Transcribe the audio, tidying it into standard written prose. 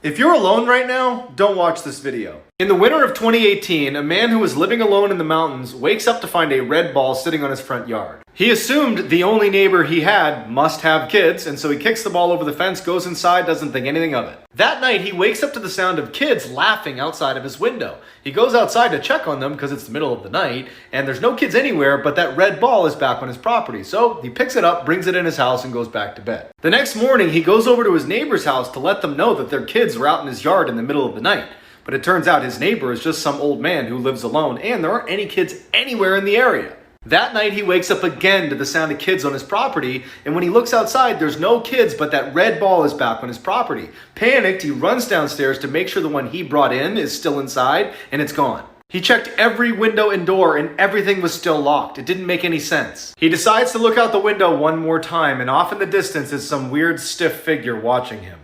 If you're alone right now, don't watch this video. In the winter of 2018, a man who was living alone in the mountains wakes up to find a red ball sitting on his front yard. He assumed the only neighbor he had must have kids, and so he kicks the ball over the fence, goes inside, doesn't think anything of it. That night, he wakes up to the sound of kids laughing outside of his window. He goes outside to check on them because it's the middle of the night, and there's no kids anywhere, but that red ball is back on his property. So he picks it up, brings it in his house, and goes back to bed. The next morning, he goes over to his neighbor's house to let them know that their kids were out in his yard in the middle of the night. But it turns out his neighbor is just some old man who lives alone, and there aren't any kids anywhere in the area. That night, he wakes up again to the sound of kids on his property, and when he looks outside, there's no kids, but that red ball is back on his property. Panicked, he runs downstairs to make sure the one he brought in is still inside, and it's gone. He checked every window and door, and everything was still locked. It didn't make any sense. He decides to look out the window one more time, and off in the distance is some weird, stiff figure watching him.